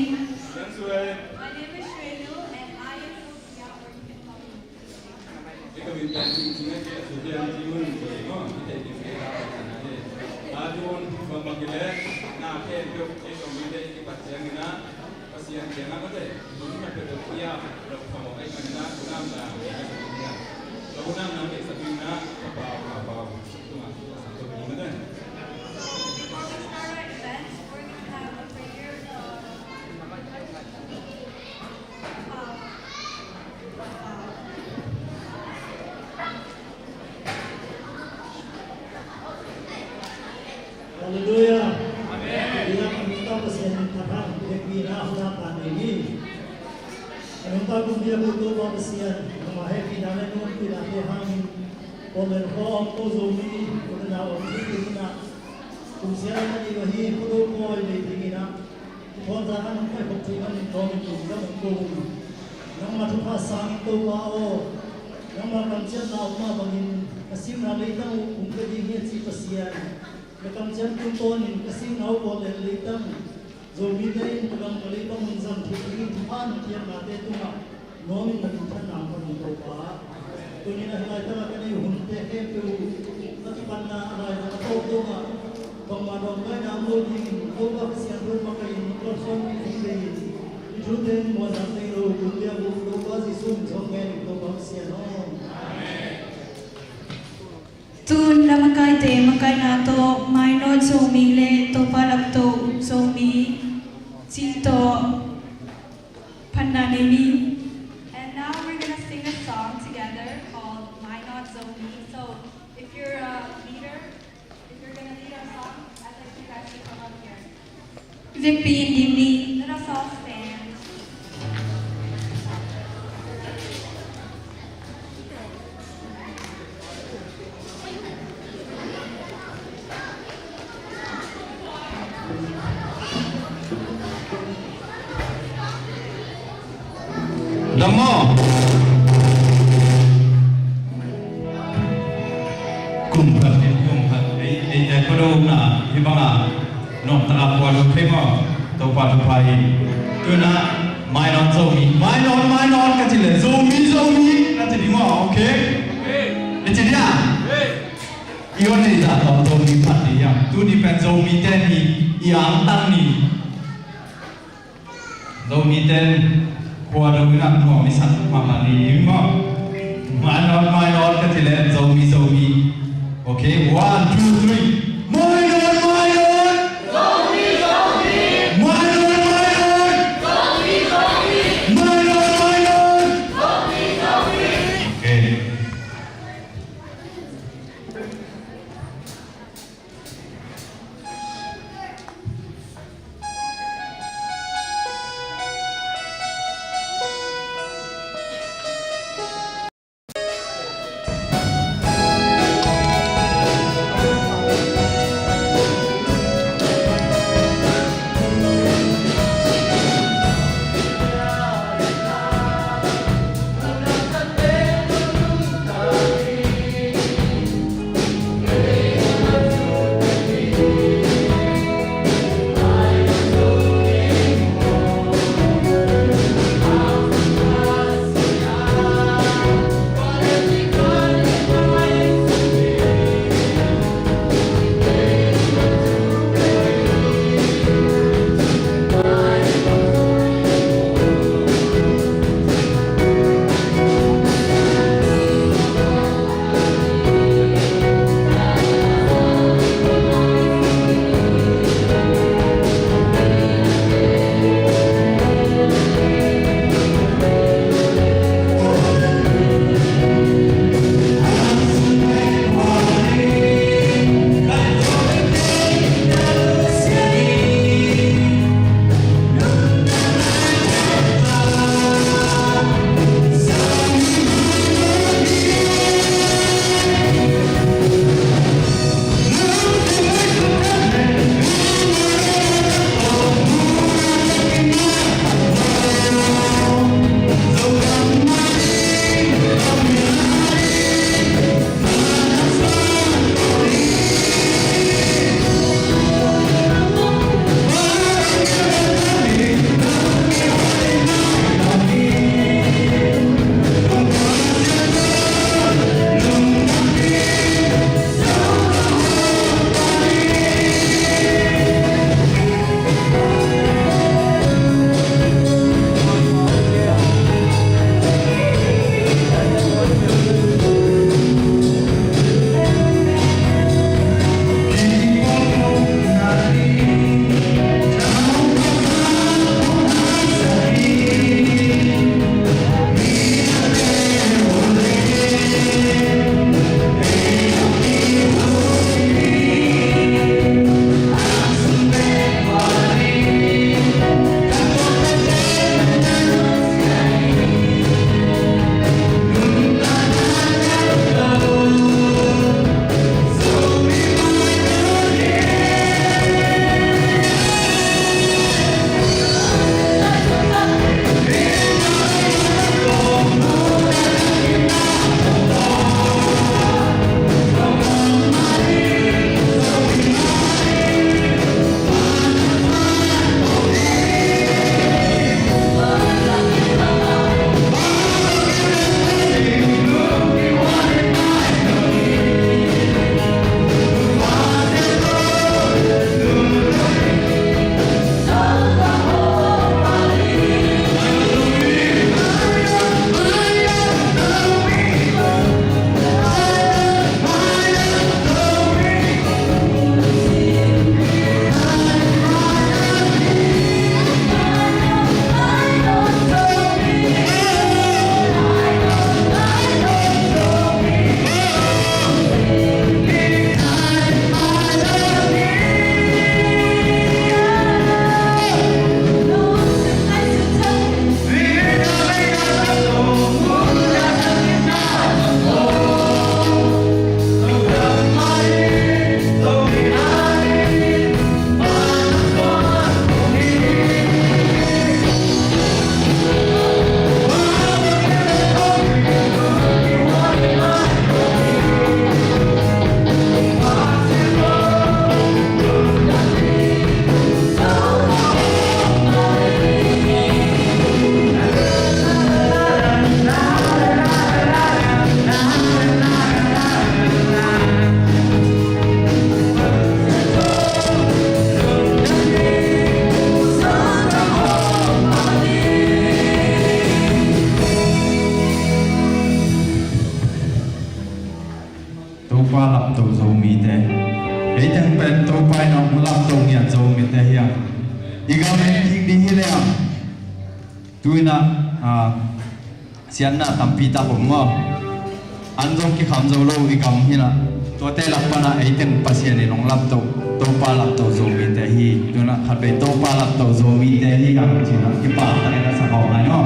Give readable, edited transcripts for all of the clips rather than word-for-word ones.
name? My name is Shrenu and I am from Singapore. Before we start our event, we're going to have a prayer. Hallelujah. Bilang kita bersentuhan kegembira harapan ini. Kita kumpul butuh bersian, memakai pidana nun pidana ham, oleh hom ozoni, oleh nawan kita. Kumsian ini bahi kudu koi kita. Tuhan jangan sampai bertingan kau kita mengkau. Yang matu pasang itu bau, yang makan cendau ma bangin, kasim nalai tahu kumpulan ini cipasian. Macam jantung tonin kasih ngau boleh litam, zomi dai pulang kali pengunjung tiap tuhan tiap nade tu mak, nomin nak nampak itu pak. Tunin dah hilang tak kena hunte hepu, tapi panna ada yang tahu tu mak. Pengmadam kau namun ini, kau bersiap bermakai person ini. Itu dan muazam itu dunia buku bazi sum jongen kau bersiap no. Tun la makai te makai na to mai no so mi le to palap to so mi si to panna ne mi. And now we're going to sing a song together called My Not Zoe. So if you're a leader, if you're going to lead our song, I'd like you guys to come up here. Việc pi dim ni Let us all stand. Namo kumpat kumpat kono na hibanga non tara pualo prema to pai tuna mainon zomi mainon katile zomi nanti mo okay jadi ya ion ni ta to zomi pati ya tu ni pen zomi ten ni yang tang ni zomi ten kuada guna mo misal mama ni mo mainon katile zomi okay 1 2 3 mainon zomi okay tuina sian na tampi ta humma anjong ki khamjo lo ikam hina to te lapana eiten pasien ni long lap to pa lap to zo mi te hi tuna khabe to pa lap to zo mi te hi kam china ki pa ta na sa ho ai no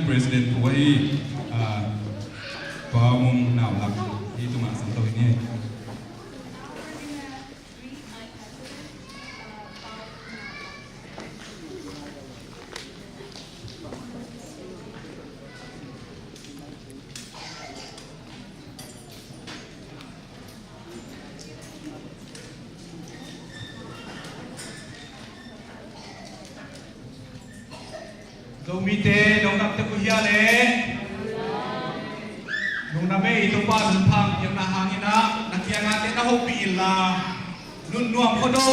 President Kuwait Pamung nào lắm đi tụi mình sắm tôi nhé. Domite dong nak teku hia le. Dong na me itu pa lempang yang na hangina nak yang ate na hobi illa. Nun nuam kodo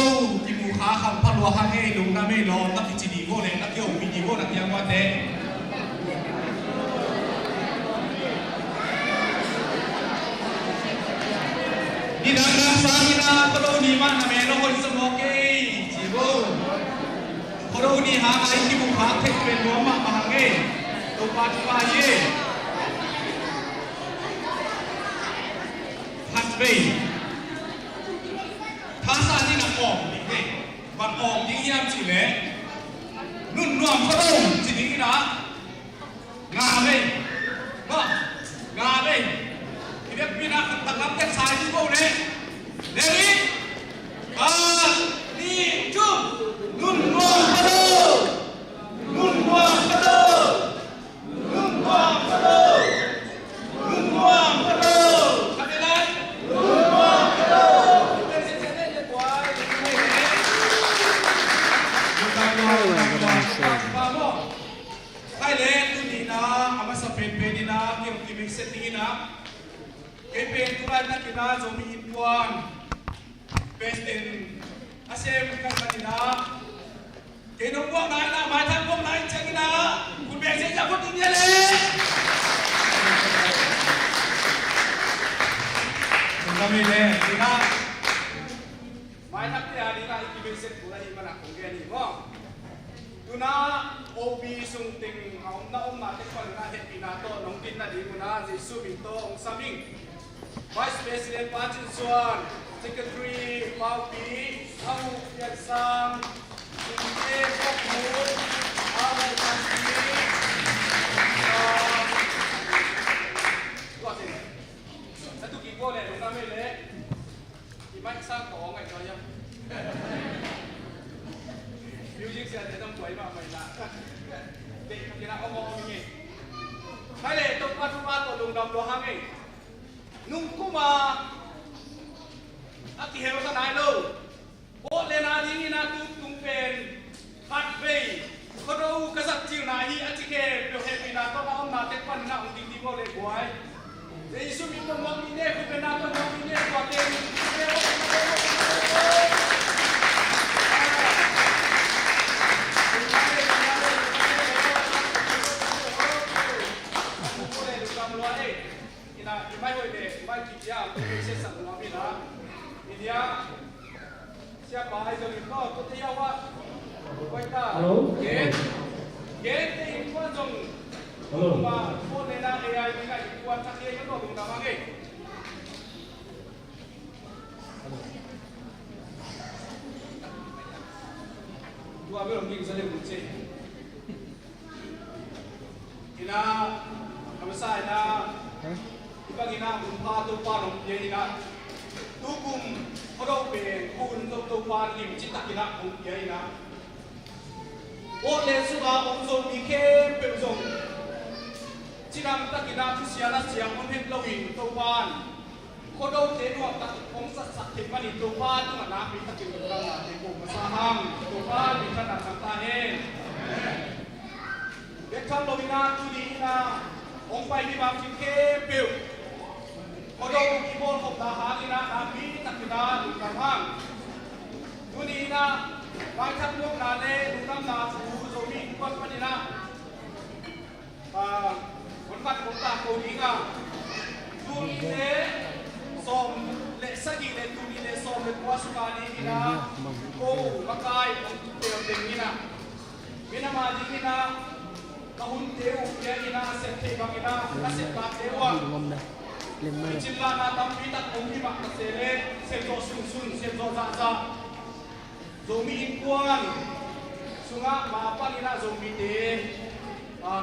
ki mu kha kham palwa hange dong na me lo tak ki di go le nak yo bi di go nak yang wate. Di dalam sangina kodo ni mana me no hoi semoke jibo. Kodo ni ha ai ki mu kha thek ben lo ma hange. To pa pa ye. Hasbe. Thasa ni na om ni ke. Ban om ding yam chi le. Nun nuam kodo chi ding na. Nga le. Nga le. Ini pina tangkap tek sai di bawah ni. Ready? Ni jom. Nun nuam kodo. Nun nuam kodo. Nun nuam kodo. Nun nuam kodo. Kadilan. Nun nuam kodo. Sini je kuai. Kamu. Kai le tu ni na, ama sapet pe ni na, yang kimik set ni na. Kepen tuan nak kita zomi inpuan. President Asem kan kanina. Kenapa buat naik nak macam buat naik cakina. Kun biasa jago dunia le. Kami le kita. Mai nak dia ikibeset pula imana kongeni mo. Tuna obi sung ting aum na te pan na happy na to nong tin na di muna Jesu bito ong saming. Vice President Pachin Suan, Secretary Pau Pi, Ang Pian Sang, Sinte Kok Mu, Awal Kanti, Luat ini. Satu kipo le, dong kami le. Imai sang kong ay kaya. Music siya tetang buhay ma may na. Di kira ko mo ini. Hai le, tempat to dong dam lo hang eh. Nung kuma ati hero sa nai lo. Bo le na ni na tu tung pen hat vei. Ko do ka sak chiu na hi ati ke pyo happy na to na om na te pan na ong ding ding bo le buai. Jesu mi ko mo ni ne ku pe na to mo ni ne ko te ni. Mai hồi để mai kịp ya tôi sẽ sẵn nó bên đó thì ya siapa aja ni kau tu tiada awak quay ta get thì quan trọng mà phone này là AI ni kan quan chắc dia kan tu dah mangai dua belum ni saya buci ina apa saya Pagina umpa tu parong yeina tukum orang pe kun tu par lim cita kina kum yeina oleh suka omso bike pemsong cinam tak kina tu siapa siang mungkin lawin tu pan kodok tenu tak omsat sakit mani tu pan tu mana kita kira orang tu masaham tu pan kita nak tahen betul lawina tu di ina ông bay đi vào trên kia biểu có đâu khi bol học đá há đi na đá bí tắc đi na đủ cảm hăng tu đi na vài thằng nước na lê đủ năm na phù rồi đi quân quân đi na quân mặt quân ta cầu đi cả tu đi lê xòm lệ sắc gì lệ tu đi lê xòm lệ qua suka đi na cô mặc ai đều tình đi na bên nào mà đi na kahun teu ya ina sente bangina nasib ba tewa cilla na tampi tak ongi mak kasele sejo sun sun sejo za za zomi inkuan sunga ma palina zomi te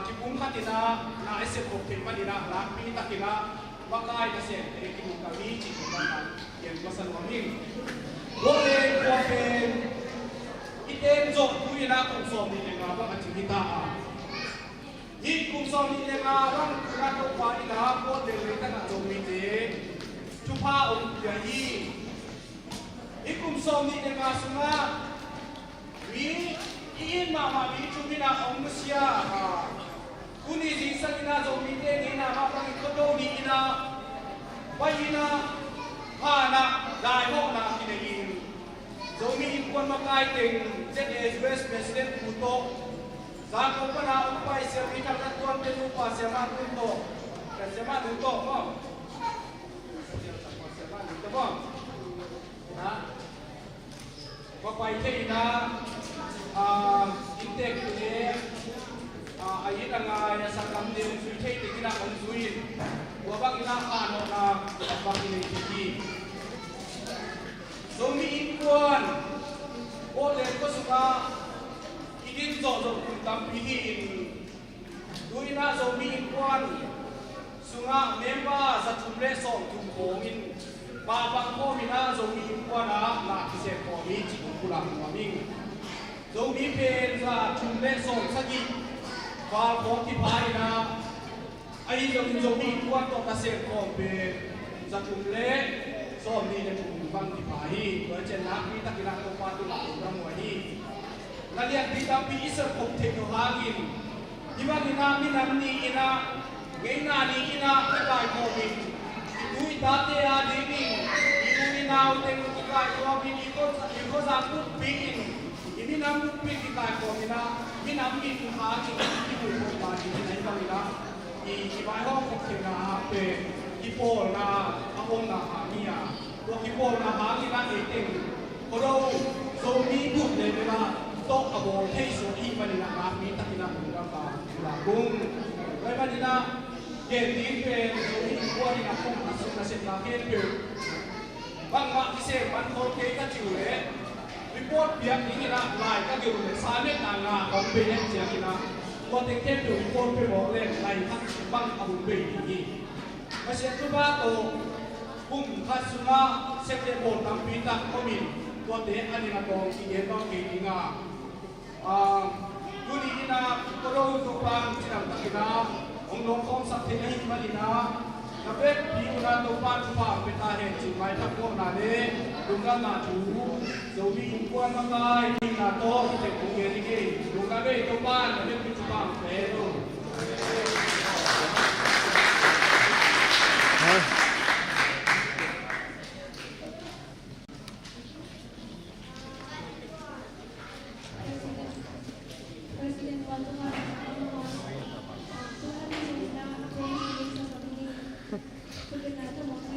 kipum khatina na ese kopte palina na pi takina bakai na se te kimu kami chi na yen masan mamin bole ko pen iten zo kuina kum som ni nga ba achita Hít cùng sau đi lên à, vâng, các cậu phải là con đều lấy tất cả dòng mình thế. Chúc pha ông kìa hi. Hít cùng sau đi lên à, xuống à. Vì, yên mà vì chúng mình là ông nó xia. Cú ní gì sẵn là dòng mình thế, nghĩ là mà bằng có đâu đi na. Vậy na, hà na, đại hộ na thì này in. Dòng mình quân mắc ai tình, ZS President Puto. Sa ko pa na upay siya kita katuan din upa siya matunto. Siya matunto mo. Siya matunto mo. Ha? Papay kayo na intek ko niya ayun ang sa kamdin suy kayo di kinakonsuin. Wabang inakano na wabang inakiki. So miinkuan. O lento suka in zo zo tam pi in duina zo mi kwan sunga memba za tumle som tum ko in ba bang ko mi na zo mi kwan na ki se ko mi chi ku la ma ming zo mi pen za tumle som sa gi ba ko ti bai na ai zo mi kwan to ka se ko pe za tumle som ni le tum bang ti bai ko chen na mi ta ki na ko pa tu la ra mo hi Kalian kita pi isar kong teknologin. Iba nina minam ni ina, ngayon ni ina kagay COVID. Ito'y dati adingin. Ito ninaw teng kagay COVID. Ito sa putpin. Iminam putpin kagay COVID na. Minamin kong hagin. Ito yung bagay na ito nila. Iba'y hong kong teknologi. Ipo na akong na hangya. Huwag ipo na hangin na iting. Pero, so tok abo hei so i manina na mi takina bunga ka la kung kai manina ke tin pe so i ko ni na kung asu na sen na ke pe bang ma ki se man ko ke ka chu le report biak ni na lai ka ge le sa ne na nga ko pe ne sia ki na ko te ke pe report pe mo le lai thak bang abu pe ni ma se tu ba to kung khasuna sekte bo tam pi ta ko min ko te ani na tong ki ye tong ki nga kuni ina ko ro to pang chinam takina ong long khom sak the hi malina na pe pi una to pa tu pa pe ta he chi mai thak ko na le dunga na chu zo mi kwan ma kai ni na to te ku ye ni ke dunga be to pa na le pi tu pa pe to President Batu Hartono, Tuhan Yesus aku yang hidup seperti ini. Sebenarnya mungkin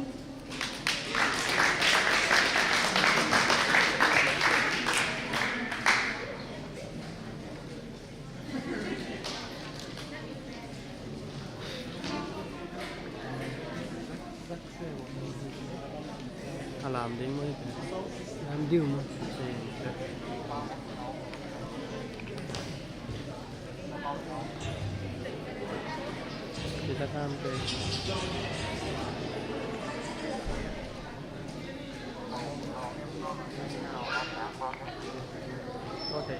làm đến mới làm điều mà kita sampai có thể